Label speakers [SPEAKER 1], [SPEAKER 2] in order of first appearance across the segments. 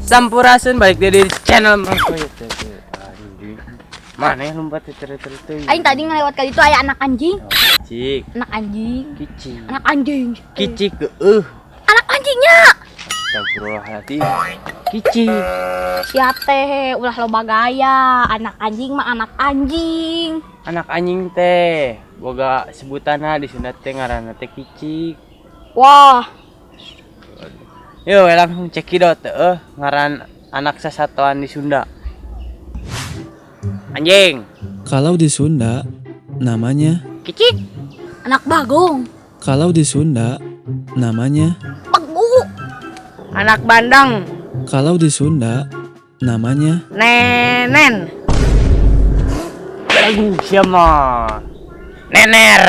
[SPEAKER 1] Sampurasun balik dari channel Mas. Mana yang lompat terus.
[SPEAKER 2] Aing tadi ngelewat kali itu aya anak anjing.
[SPEAKER 1] Cik.
[SPEAKER 2] Anak anjing.
[SPEAKER 1] Kicik.
[SPEAKER 2] Anak anjing.
[SPEAKER 1] Kicik
[SPEAKER 2] Anak anjingnya.
[SPEAKER 1] Astagfirullahaladzim. Kicik.
[SPEAKER 2] Sia teh ulah loba gaya. Anak anjing mah anak anjing.
[SPEAKER 1] Anak anjing teh boga sebutanna di Sunda teh ngaranna teh kicik.
[SPEAKER 2] Wah,
[SPEAKER 1] Yo langsung cekidot ngaran anak sasatuan di Sunda. Anjing.
[SPEAKER 3] Kalau di Sunda namanya
[SPEAKER 1] Kicik.
[SPEAKER 2] anak bagong.
[SPEAKER 3] kalau di Sunda namanya
[SPEAKER 2] Pegu.
[SPEAKER 1] Anak bandeng.
[SPEAKER 3] kalau di Sunda namanya
[SPEAKER 1] Nenen. Aduh siapa? Nener,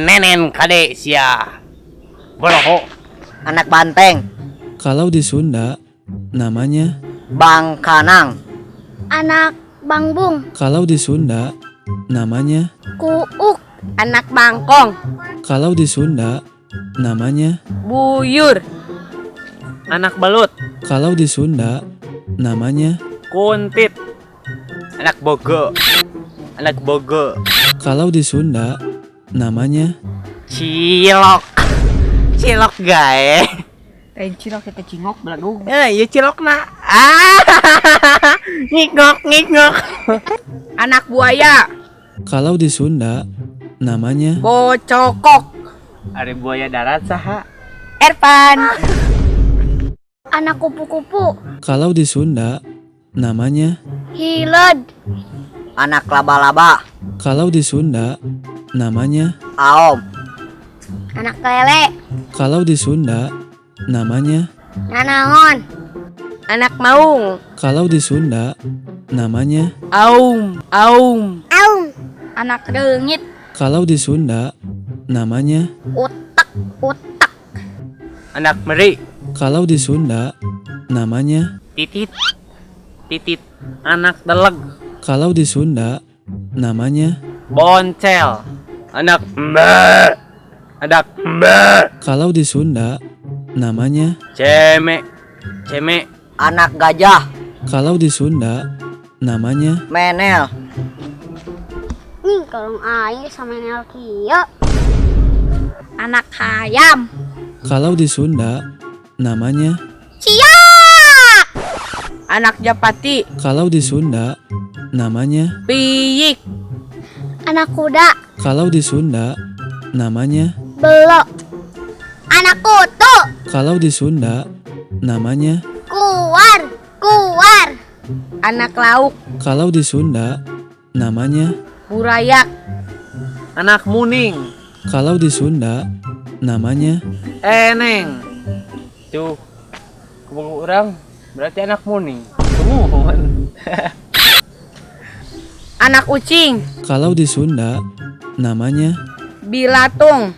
[SPEAKER 1] nenen kade sia. Boloho.
[SPEAKER 4] Anak banteng,
[SPEAKER 3] kalau di Sunda namanya
[SPEAKER 4] bangkanang,
[SPEAKER 2] Anak bangbung.
[SPEAKER 3] kalau di Sunda namanya
[SPEAKER 2] Kuuk.
[SPEAKER 1] Anak bangkong.
[SPEAKER 3] kalau di Sunda namanya
[SPEAKER 1] Buyur. Anak balut.
[SPEAKER 3] kalau di Sunda namanya
[SPEAKER 1] Kuntit. Anak bogo. Anak bogo.
[SPEAKER 3] kalau di Sunda namanya
[SPEAKER 1] Cilok. Cilok gae.
[SPEAKER 2] Cilok kita cingok belagu.
[SPEAKER 1] Iya cilok na. Ngikok. Anak buaya.
[SPEAKER 3] kalau di Sunda namanya
[SPEAKER 1] Bocokok. Ada buaya darat saha?
[SPEAKER 2] Erpan. Anak kupu-kupu.
[SPEAKER 3] kalau di Sunda namanya
[SPEAKER 2] Hiled.
[SPEAKER 4] anak laba-laba,
[SPEAKER 3] kalau di Sunda namanya
[SPEAKER 4] aom,
[SPEAKER 2] Anak lele.
[SPEAKER 3] kalau di Sunda namanya
[SPEAKER 2] Nanangon.
[SPEAKER 1] Anak maung.
[SPEAKER 3] kalau di Sunda namanya
[SPEAKER 1] Aum.
[SPEAKER 2] Aung. Anak reungit.
[SPEAKER 3] kalau di Sunda namanya
[SPEAKER 2] Utak.
[SPEAKER 1] Anak meri.
[SPEAKER 3] kalau di Sunda namanya
[SPEAKER 1] Titit. Anak deleg.
[SPEAKER 3] kalau di Sunda namanya
[SPEAKER 1] Boncel. Anak mbak.
[SPEAKER 3] kalau di Sunda namanya
[SPEAKER 1] Ceme.
[SPEAKER 4] anak gajah,
[SPEAKER 3] kalau di Sunda namanya
[SPEAKER 4] menel,
[SPEAKER 2] Kalau aing sama Nelkia. Anak ayam.
[SPEAKER 3] kalau di Sunda namanya
[SPEAKER 2] Ciak.
[SPEAKER 1] Anak japati.
[SPEAKER 3] kalau di Sunda namanya
[SPEAKER 1] Piyik.
[SPEAKER 2] Anak kuda.
[SPEAKER 3] kalau di Sunda namanya
[SPEAKER 2] Belok. Anak kutu.
[SPEAKER 3] kalau di Sunda namanya
[SPEAKER 2] Kuar.
[SPEAKER 1] Anak lauk.
[SPEAKER 3] kalau di Sunda namanya
[SPEAKER 1] Burayak. Anak muning.
[SPEAKER 3] kalau di Sunda namanya
[SPEAKER 1] Eneng. Tuh. Kebuku orang berarti anak muning. Kemuhun. Anak ucing.
[SPEAKER 3] kalau di Sunda namanya
[SPEAKER 1] Bilatung.